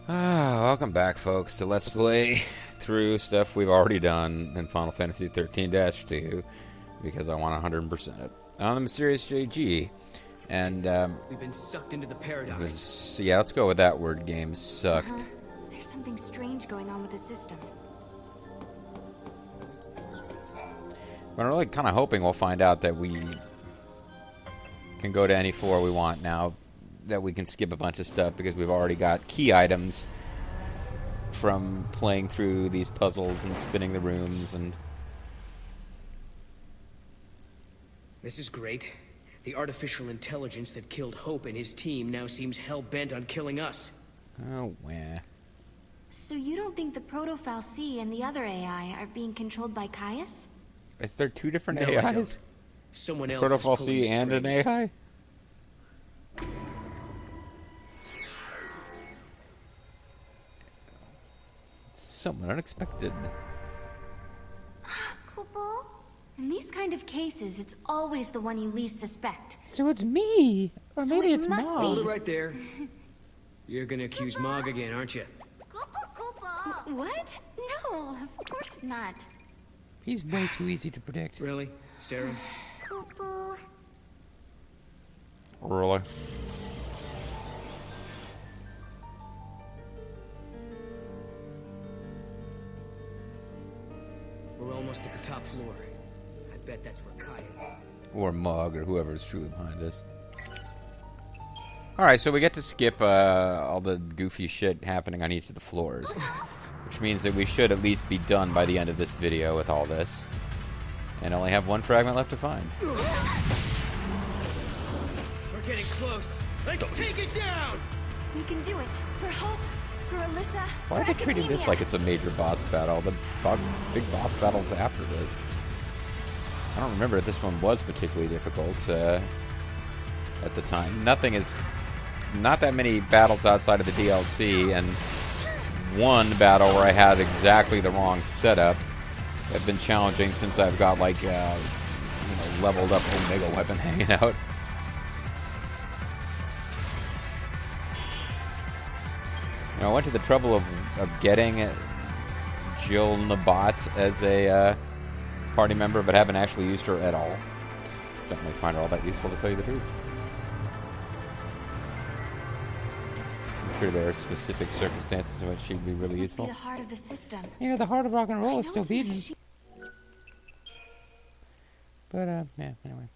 Welcome back, folks, to Let's Play through stuff we've already done in Final Fantasy XIII-2 because I want 100% it on the Mysterious JG. And we've been sucked into the paradox. Yeah, let's go with that word game. Sucked. There's something strange going on with the system. But I'm really kind of hoping we'll find out that we can go to any floor we want now, that we can skip a bunch of stuff because we've already got key items from playing through these puzzles and spinning the rooms. And this is great. The artificial intelligence that killed Hope and his team now seems hell-bent on killing us. oh, wah. So you don't think the Proto-Fal C and the other AI are being controlled by Caius? Is there two different No, I AIs? don't. Someone else Protocol is pulling C and an strings. AI? Somewhat unexpected. Kupo? In these kind of cases, it's always the one you least suspect. So it's me! Or So maybe it it's must Mog. Hold it right there. You're gonna accuse Mog again, aren't you? What? No, of course not. He's way too easy to predict. Really? Sarah? Kupo. Really? We're almost at the top floor. I bet that's where Kai is. Or Mug, or whoever's truly behind us. Alright, so we get to skip all the goofy shit happening on each of the floors. Which means that we should at least be done by the end of this video with all this. And only have one fragment left to find. We're getting close. Let's take it down! We can do it. For Hope, for Alyssa, Why are for they treating this Academia. like it's a major boss battle? The big boss battles after this. I don't remember if this one was particularly difficult at the time. Not that many battles outside of the DLC, and one battle where I had exactly the wrong setup have been challenging since I've got like leveled up Omega weapon hanging out. I went to the trouble of getting Jill Nabat as a party member, but haven't actually used her at all. Don't really find her all that useful, to tell you the truth. I'm sure there are specific circumstances in which she'd be really This must useful. be the heart of the system. You know, the heart of rock and I roll know is still it's a beating. machine. But, yeah, anyway.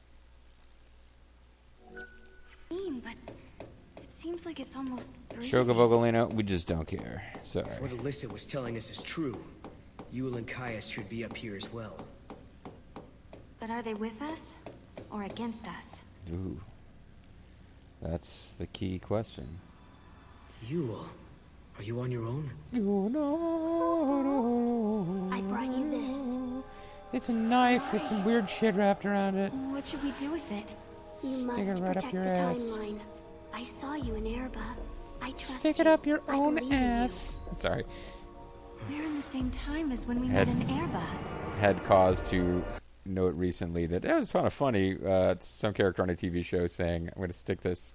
But it seems like it's almost breathing. Shogavogalino, we just don't care. Sorry. If what Alyssa was telling us is true, Yule and Caius should be up here as well. But are they with us or against us? Ooh. That's the key question. Yule, are you on your own? I brought you this. It's a knife with some weird shit wrapped around it. What should we do with it? You Stick must it right up protect your the ass. timeline. I saw you in Erba. I trust Stick it you. up your I own believe in you. ass. Sorry. We're in the same time as when we Had- met in Erba. Had cause to note recently that it was kind of funny. Some character on a TV show saying, "I'm going to stick this."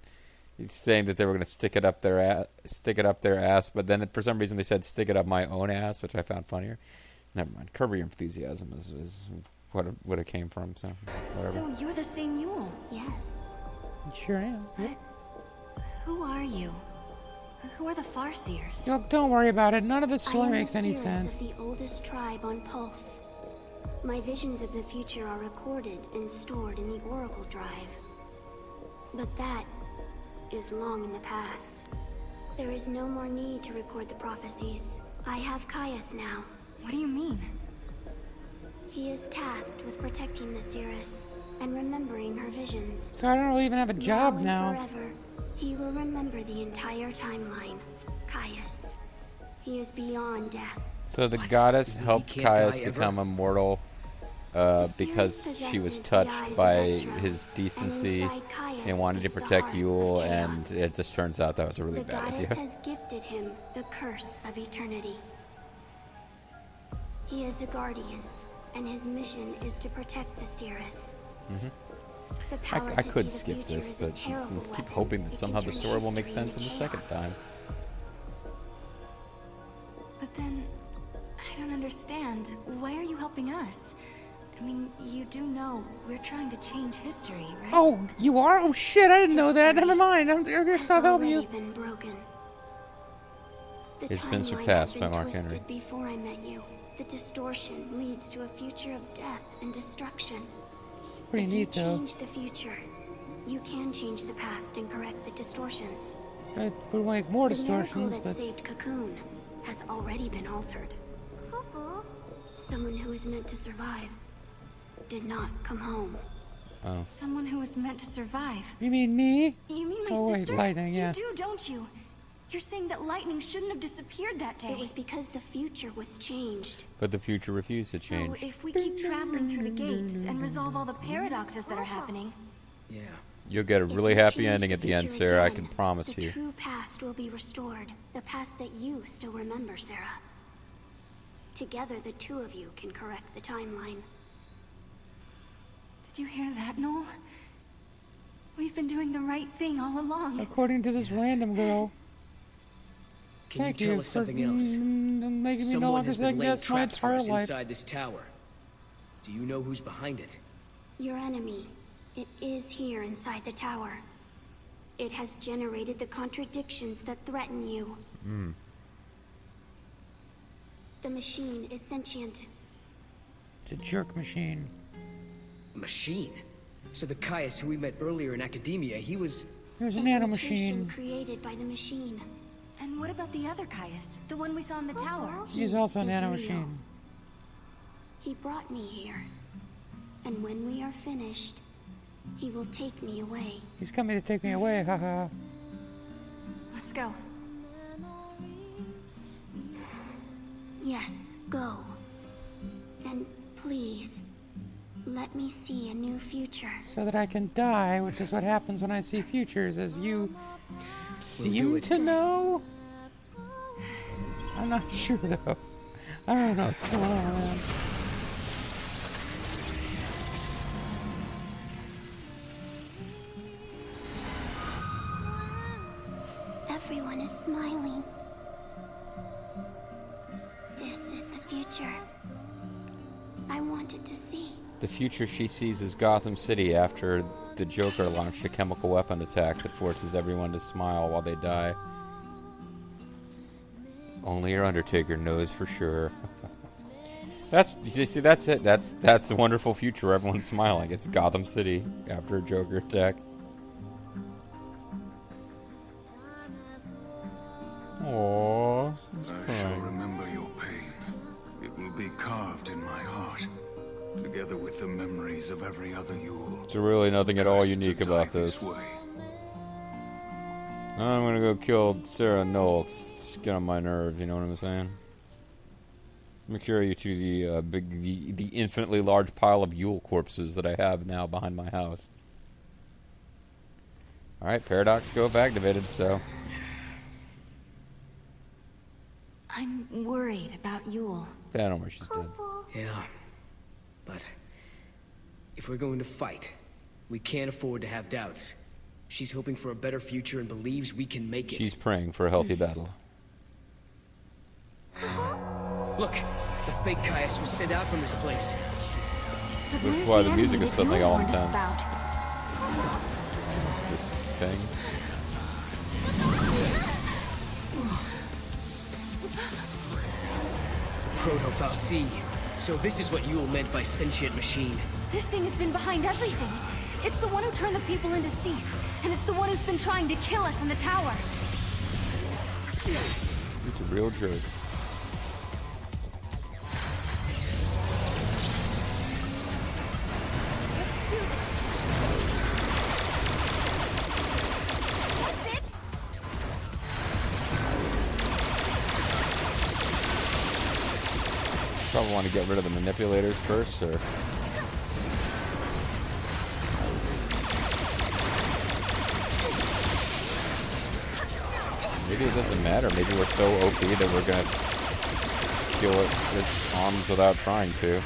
He's saying that they were going to stick it up their ass, but then for some reason they said "stick it up my own ass," which I found funnier. Never mind. Curb Your Enthusiasm is what it came from. So whatever. So you're the same Yule. Yes. Sure am. Yep. Who are you? Who are the Farseers? Yo, don't worry about it. None of this I story am makes the any seeress sense. of the oldest tribe on Pulse. My visions of the future are recorded and stored in the Oracle Drive. But that is long in the past. There is no more need to record the prophecies. I have Caius now. What do you mean? He is tasked with protecting the seeress and remembering her visions. So I don't really even have a job now. And forever, he will remember the entire timeline. Caius. He is beyond death. So the What? goddess You mean helped he can't Caius die ever? become immortal because she was touched by his decency and wanted to protect Yule, and it just turns out that was a really The bad goddess idea. has gifted him the curse of eternity. He is a guardian, and his mission is to protect the seeress. The power I to could see skip the future this, is a but terrible keep weapon hoping that that somehow can the turn story will make history sense in the into second chaos. time. Then, I don't understand. Why are you helping us? I mean, you do know we're trying to change history, right? Oh, you are? Oh shit, I didn't know that. Never mind. I'm gonna stop helping you. Been broken. The It's been timeline surpassed had by been Mark twisted Henry. Before I met you, the distortion leads to a future of death and destruction. It's pretty If neat, you though. change the future, you can change the past and correct the distortions. But we'll make more The miracle distortions, that but... saved Cocoon has already been altered. Someone who is meant to survive did not come home. Oh. Someone who was meant to survive. You mean me? You mean my Oh, wait, sister? Lightning, yeah. You do, don't you? You're saying that Lightning shouldn't have disappeared that day. It was because the future was changed. But the future refused to change. So if we keep traveling through the gates and resolve all the paradoxes that are happening, Yeah. You'll get a If really we happy change ending the at the end, future Sarah. I again, can promise the you. true past will be restored. The past that you still remember, Sarah. Together, the two of you can correct the timeline. did you hear that, Noel? We've been doing the right thing all along. According to this random girl. Can Thank you tell you us for something else? making me no Someone longer has been second laying guess my traps for entire us life. inside this tower. Do you know who's behind it? Your enemy. It is here inside the tower. It has generated the contradictions that threaten you. The machine is sentient. It's a jerk machine. A machine? So the Caius who we met earlier in academia, he was... There's a An nano imitation machine. created by the machine. And what about the other Caius? The one we saw in the tower? He's also a is nano real. machine. He brought me here. And when we are finished, he will take me away. He's coming to take me away, haha. Let's go. Yes, go. And please, let me see a new future. So that I can die, which is what happens when I see futures, as you do seem it. to know? I'm not sure, though. I don't know what's going on, man. Everyone is smiling. This is the future I wanted to see. The future she sees is Gotham City after the Joker launched a chemical weapon attack that forces everyone to smile while they die. Only your Undertaker knows for sure. You see, that's it. That's the wonderful future. Everyone's smiling. It's Gotham City after a Joker attack. Aww, he's I shall crying. remember your pain. It will be carved in my heart, together with the memories of every other Yule. There's really nothing at all Cursed to unique die about this. way. I'm gonna go kill Sarah Noel. It's get on my nerves. You know what I'm saying? Let me carry you to the infinitely large pile of Yule corpses that I have now behind my house. All right, paradox scope activated. So I'm worried about Yule. I don't know where she's dead. Yeah. But... if we're going to fight, we can't afford to have doubts. She's hoping for a better future and believes we can make it. She's praying for a healthy battle. Look! The fake Caius was sent out from this place. But Which is where's why the enemy music is that suddenly Noel all warned us intense. about? This thing. Proto-Fal'Cie. So this is what Yule meant by sentient machine. This thing has been behind everything. It's the one who turned the people into Seath, and it's the one who's been trying to kill us in the tower. It's a real jerk. Probably want to get rid of the manipulators first, or... Maybe it doesn't matter. Maybe we're so OP that we're gonna kill its arms without trying to.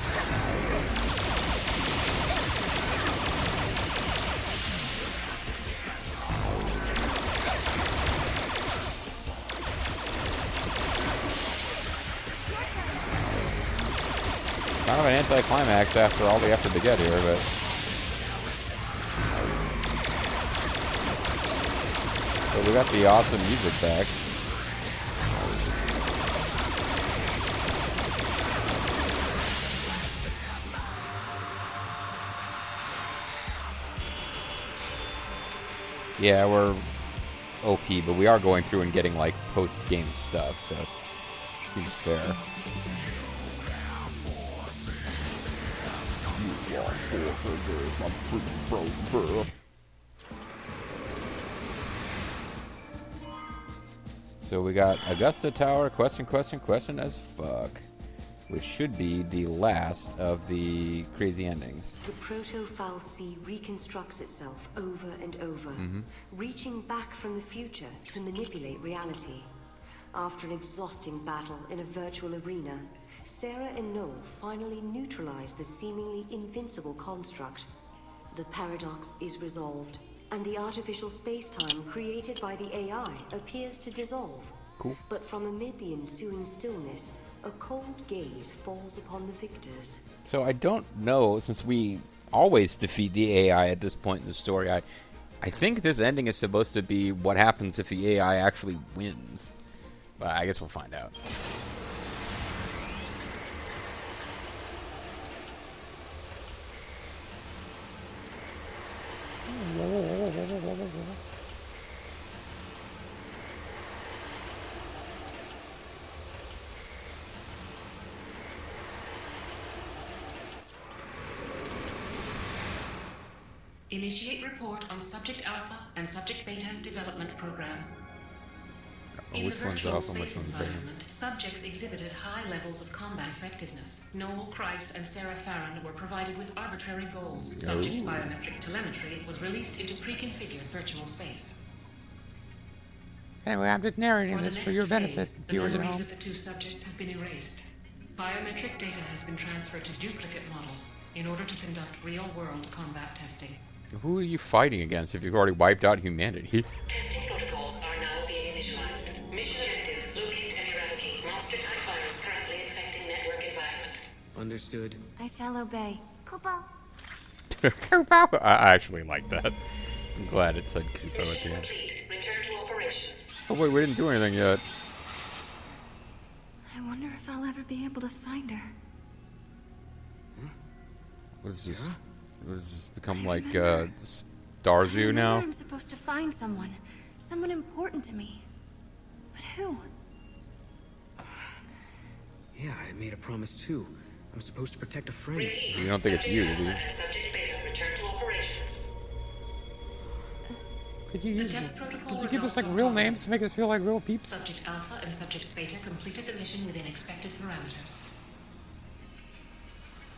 Kind of an anticlimax after all the effort to get here, but... But we got the awesome music back. Yeah, we're OP, but we are going through and getting, like, post-game stuff, so it seems fair. So we got Augusta Tower, question as fuck, which should be the last of the crazy endings. The proto-foul sea reconstructs itself over and over, reaching back from the future to manipulate reality. After an exhausting battle in a virtual arena, Sarah and Noel finally neutralize the seemingly invincible construct. The paradox is resolved, and the artificial space-time created by the AI appears to dissolve. Cool. But from amid the ensuing stillness, a cold gaze falls upon the victors. So I don't know, since we always defeat the AI at this point in the story, I think this ending is supposed to be what happens if the AI actually wins. But I guess we'll find out. Initiate report on Subject Alpha and Subject Beta development program. In Which the one's virtual alpha and which space one's beta? environment, subjects exhibited high levels of combat effectiveness. Noel Kreis and Sarah Farron were provided with arbitrary goals. Subjects' biometric telemetry was released into pre-configured virtual space. Anyway, I'm just narrating this for your benefit, viewers at The home. memories of the two subjects have been erased. Biometric data has been transferred to duplicate models in order to conduct real-world combat testing. Who are you fighting against if you've already wiped out humanity? Testing protocols are now being initialized. Mission objective: locate and eradicate monster type virus currently infecting network environment. Understood. I shall obey. Kupo. Kupo! I actually like that. I'm glad it said Kupo at the end. Complete. Return to operations. Oh wait, we didn't do anything yet. I wonder if I'll ever be able to find her. What is this? What does this become like, Star Zoo now? I'm supposed to find someone. Someone important to me. But who? Yeah, I made a promise too. I'm supposed to protect a friend. You don't think it's you, do you? Subject beta, return to operations. Could you give us like real names to make us feel like real peeps? Subject Alpha and Subject Beta completed the mission within expected parameters.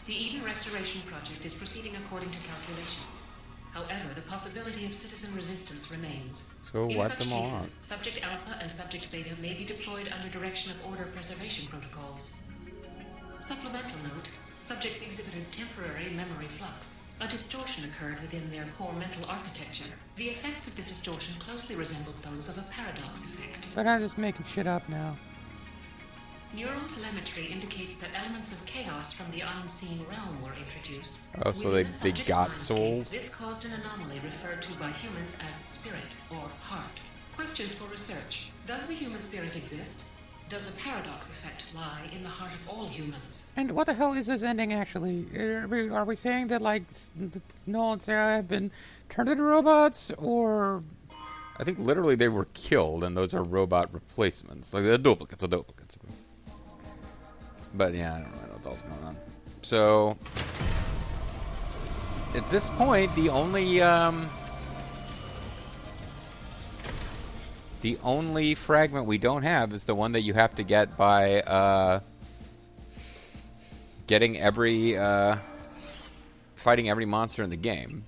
The Eden Restoration Project is proceeding according to calculations. However, the possibility of citizen resistance remains. Let's go In wipe such them all cases, out. Subject Alpha and Subject Beta may be deployed under direction of order preservation protocols. Supplemental note, subjects exhibited temporary memory flux. A distortion occurred within their core mental architecture. The effects of this distortion closely resembled those of a paradox effect. But I'm just making shit up now. Neural telemetry indicates that elements of chaos from the unseen realm were introduced. Oh, so Within they the subject's got mindscape, souls? This caused an anomaly referred to by humans as spirit or heart. Questions for research. Does the human spirit exist? Does a paradox effect lie in the heart of all humans? And what the hell is this ending actually? Are we saying that like Noel and Sarah have been turned into robots, or I think literally they were killed and those are robot replacements, like they're duplicates. But yeah, I don't know what else is going on. So at this point, the only fragment we don't have is the one that you have to get by getting every fighting every monster in the game.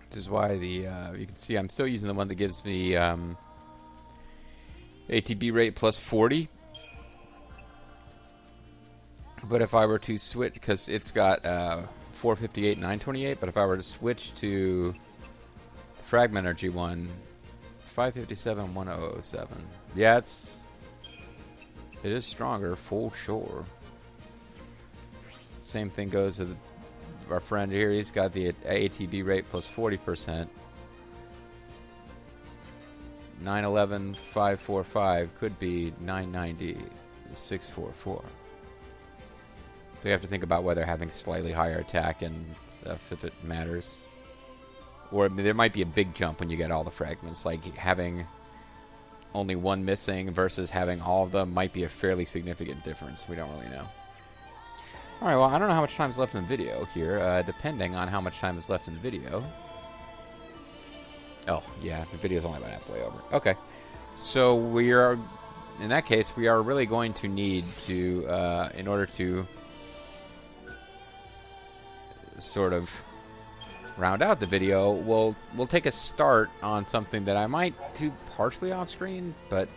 Which is why the you can see I'm still using the one that gives me ATB rate plus 40. But if I were to switch, because it's got 458, 928, but if I were to switch to the Fragment Energy one, 557, 1007. Yeah, it's It is stronger, for sure. Same thing goes with our friend here. He's got the ATB rate plus 40%. 911 545 could be 990 644. So you have to think about whether having slightly higher attack and stuff, if it matters. Or there might be a big jump when you get all the fragments, like having only one missing versus having all of them might be a fairly significant difference. We don't really know. Alright, well, I don't know how much time's left in the video here, depending on how much time is left in the video. Oh, yeah, the video's only about halfway over. Okay, so we are, in that case, we are really going to need to, in order to sort of round out the video, we'll take a start on something that I might do partially off screen, but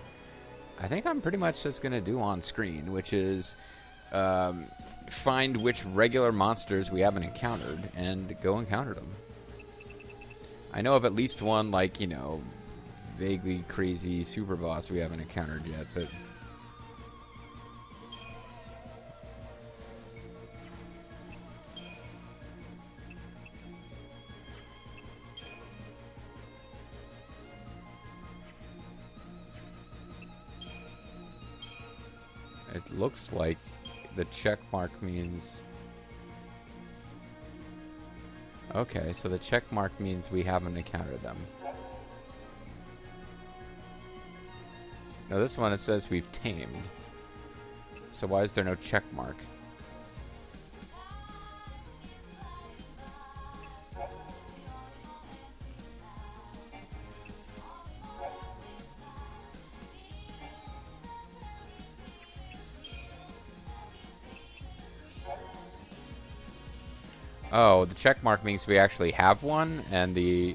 I think I'm pretty much just going to do on screen, which is find which regular monsters we haven't encountered and go encounter them. I know of at least one, like, you know, vaguely crazy super boss we haven't encountered yet, but it looks like the check mark means... Okay, so the check mark means we haven't encountered them. Now this one, it says we've tamed. So why is there no check mark? Oh, the check mark means we actually have one, and the,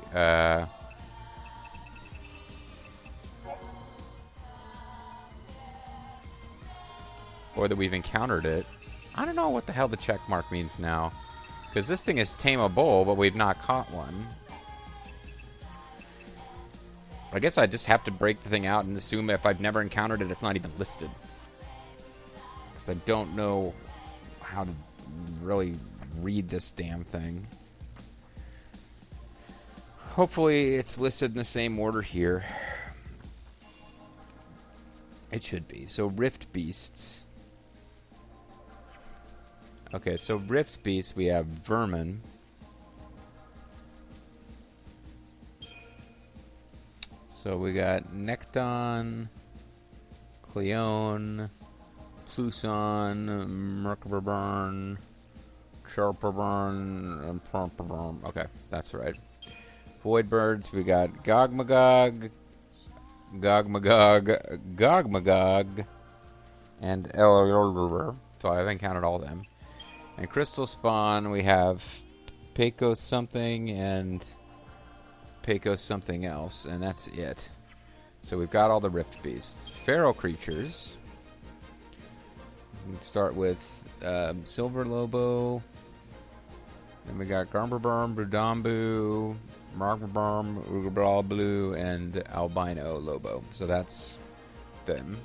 or that we've encountered it. I don't know what the hell the check mark means now. Because this thing is tameable, but we've not caught one. I guess I just have to break the thing out and assume if I've never encountered it, it's not even listed. Because I don't know how to really read this damn thing. Hopefully it's listed in the same order here. It should be. So Rift Beasts. Okay, so Rift Beasts, we have Vermin. So we got Nekton, Cleone, Pluson, Merkburn, Sharperburn, and Promperburn. Okay, that's right. Void Birds, we got Gogmagog, Gogmagog, and Elrulur. So I haven't counted all of them. And Crystal Spawn, we have Pecos something and Pecos something else, and that's it. So we've got all the Rift Beasts. Feral creatures. We can start with Silver Lobo. Then we got Garmberburm, Brudambu, Markberburm, Ugablablu, and Albino Lobo. So that's them.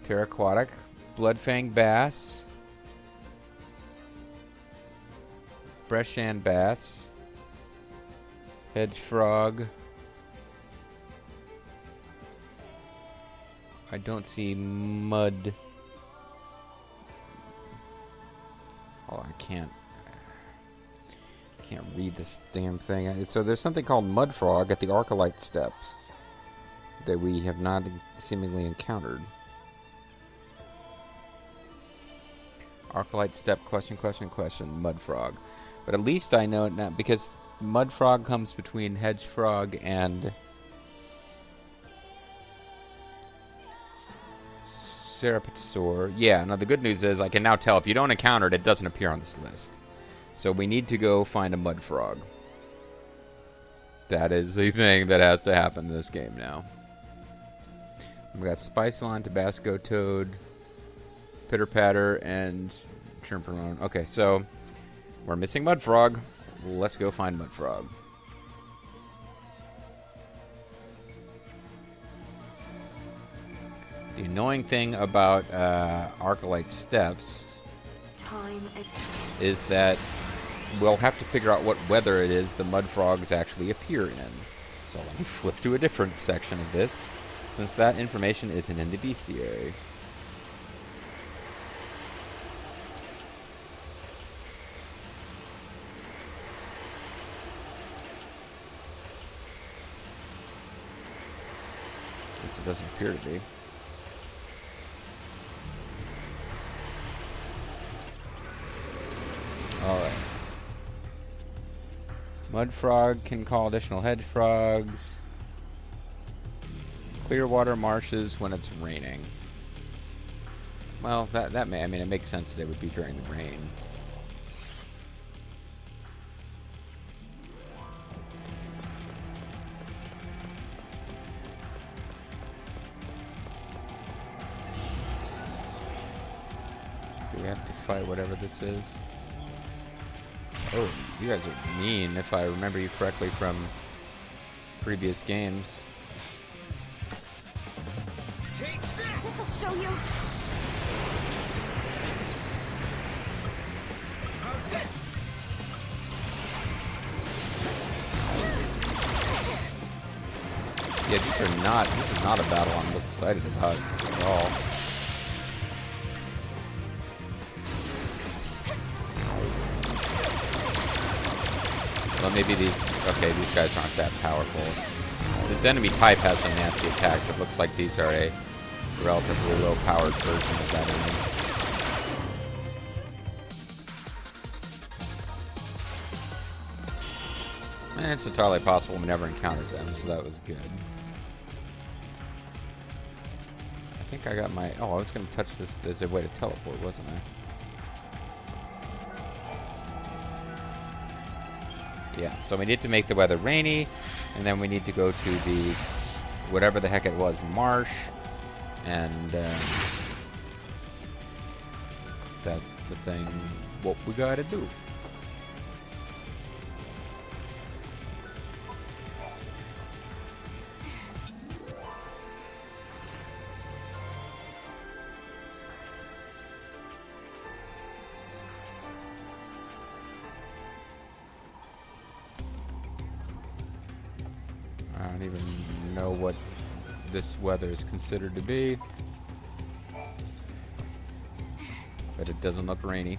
Terraquatic, Bloodfang Bass, Breshan Bass, Hedge Frog. I don't see Mud. Oh, I can't read this damn thing. So there's something called Mud Frog at the Arcalite Step that we have not seemingly encountered. Arcalite Step, question, Mud Frog. But at least I know it now, because Mud Frog comes between Hedge Frog and Serapitosaur. Yeah, now the good news is I can now tell if you don't encounter it, it doesn't appear on this list. So we need to go find a Mud Frog. That is the thing that has to happen in this game now. We've got Spicelon, Tabasco Toad, Pitter Patter, and Chimperlone. Okay, so we're missing Mud Frog. Let's go find Mud Frog. The annoying thing about Arclight Steps is that we'll have to figure out what weather it is the mud frogs actually appear in. So let me flip to a different section of this, since that information isn't in the bestiary. At least it doesn't appear to be. Alright. Mud frog can call additional hedge frogs. Clear water marshes when it's raining. Well, that may, I mean, it makes sense that it would be during the rain. Do we have to fight whatever this is? Oh, you guys are mean, if I remember you correctly from previous games. This'll show you. How's this? Yeah, this is not a battle I'm excited about at all. Well, maybe these guys aren't that powerful. This enemy type has some nasty attacks, but it looks like these are a relatively low-powered version of that enemy. And it's entirely possible we never encountered them, so that was good. I think I got my... Oh, I was going to touch this as a way to teleport, wasn't I? Yeah, so we need to make the weather rainy, and then we need to go to the, whatever the heck it was, marsh, and that's the thing, what we gotta do. I don't even know what this weather is considered to be, but it doesn't look rainy.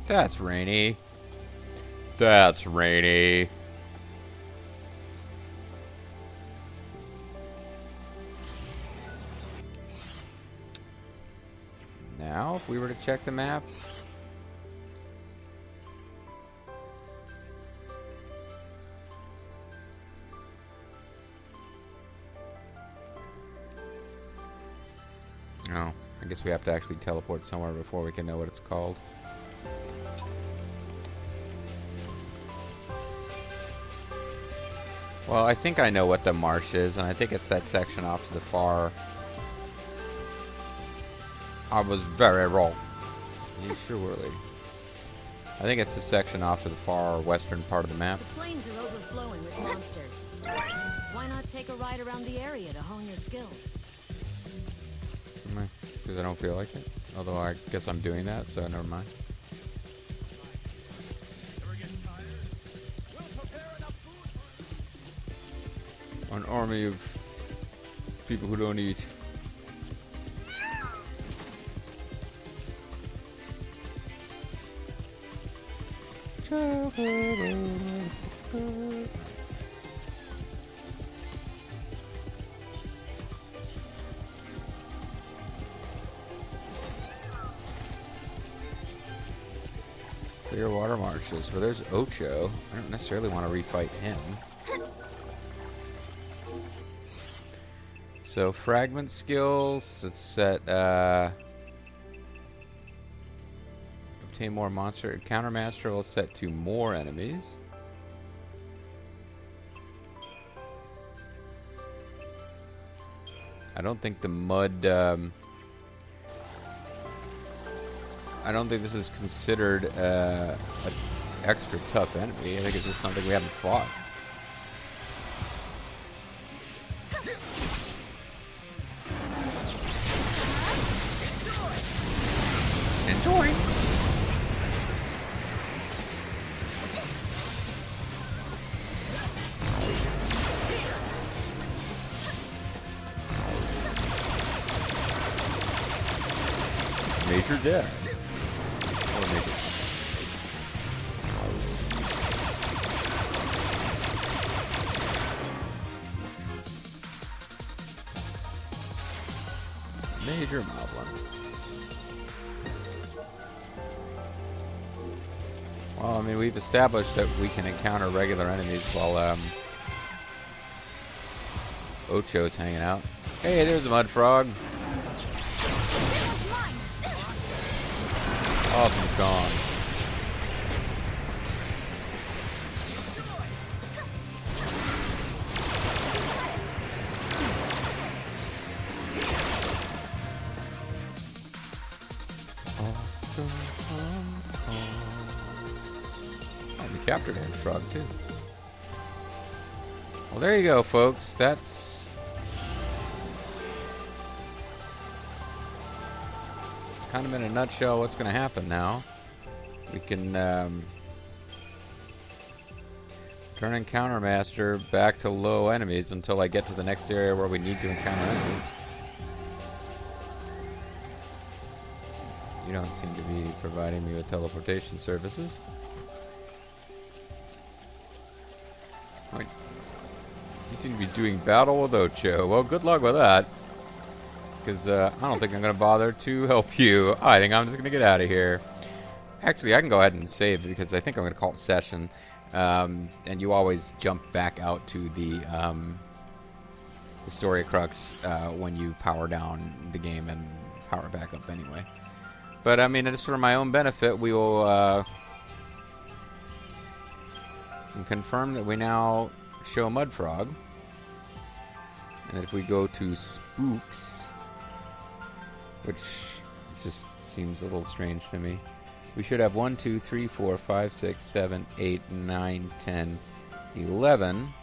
That's rainy. That's rainy. Now, if we were to check the map, oh, I guess we have to actually teleport somewhere before we can know what it's called. Well, I think I know what the marsh is, and I think it's that section off to the far. I was very wrong. You sure were, lady. I think it's the section off to the far western part of the map. The plains are overflowing with monsters. Why not take a ride around the area to hone your skills? Because I don't feel like it. Although I guess I'm doing that, so never mind. An army of people who don't eat. Clear water marshes. Well, there's Ocho. I don't necessarily want to refight him. So, fragment skills. It's set, obtain more monster. Countermaster will set to more enemies. I don't think the mud, I don't think this is considered a extra tough enemy. I think it's just something we haven't fought. Enjoy! It's major death. Or major. Major Moblin. Well, I mean, we've established that we can encounter regular enemies while Ocho's hanging out. Hey, there's a mud frog. Awesome Kong. Awesome Kong. Oh, we captured a hedge frog too. Well, there you go, folks. That's kind of in a nutshell what's going to happen now. We can turn Encounter Master back to low enemies until I get to the next area where we need to encounter enemies. You don't seem to be providing me with teleportation services. Wait. You seem to be doing battle with Ocho. Well, good luck with that. Because I don't think I'm going to bother to help you. I think I'm just going to get out of here. Actually, I can go ahead and save because I think I'm going to call it session. And you always jump back out to the story crux when you power down the game and power back up anyway. But I mean, just for my own benefit, we will confirm that we now show Mud Frog. And if we go to Spooks, which just seems a little strange to me, we should have 1, 2, 3, 4, 5, 6, 7, 8, 9, 10, 11.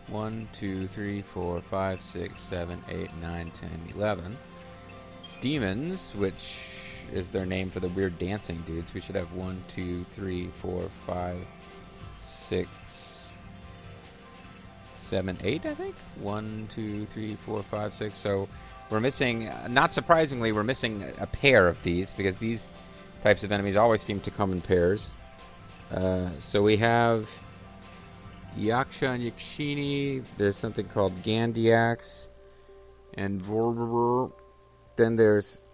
1, 2, 3, 4, 5, 6, 7, 8, 9, 10, 11. Demons, which is their name for the weird dancing dudes. We should have 1, 2, 3, 4, 5, 6, 7, 8, I think? 1, 2, 3, 4, 5, 6. So we're missing, not surprisingly, we're missing a pair of these because these types of enemies always seem to come in pairs. So we have Yaksha and Yakshini. There's something called Gandiax and Vorber. Then there's,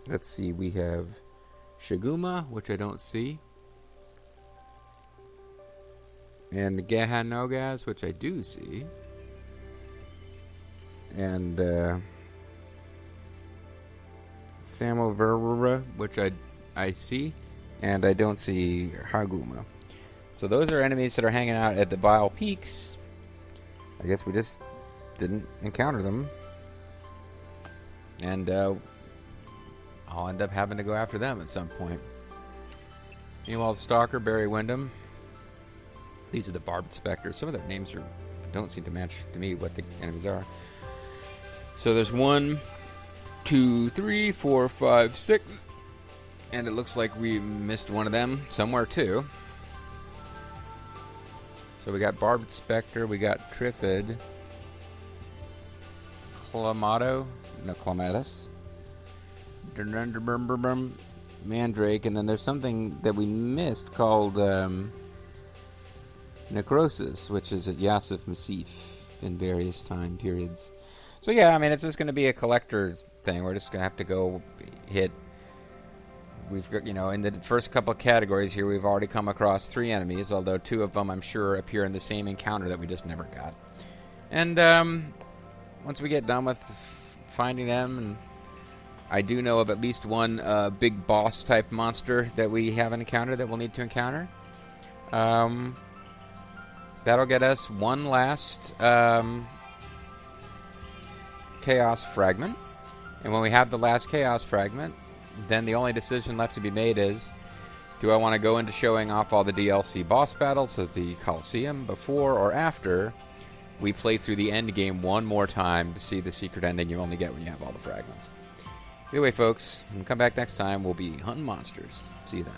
let's see, we have Shiguma, which I don't see, and Gahanogaz, which I do see, and Samoverura, which I see, and I don't see Haguma. So those are enemies that are hanging out at the Vile Peaks. I guess we just didn't encounter them, and I'll end up having to go after them at some point. Meanwhile, the Stalker, Barry Windham. These are the Barbed Spectres. Some of their names don't seem to match to me what the enemies are. So there's 1, 2, 3, 4, 5, 6, and it looks like we missed one of them somewhere too. So we got Barbed Spectre, we got Triffid, Clematis, Mandrake, and then there's something that we missed called Necrosis, which is at Yasif Masif in various time periods. So yeah, I mean, it's just going to be a collector thing. We're just going to have to go hit. We've got, in the first couple of categories here, we've already come across 3 enemies, although 2 of them, I'm sure, appear in the same encounter that we just never got. And once we get done with finding them, and I do know of at least one big boss-type monster that we haven't encountered that we'll need to encounter. That'll get us one last Chaos Fragment. And when we have the last Chaos Fragment, then the only decision left to be made is, do I want to go into showing off all the DLC boss battles at the Coliseum before or after we play through the end game one more time to see the secret ending you only get when you have all the fragments? Either way, folks, when we come back next time, we'll be hunting monsters. See you then.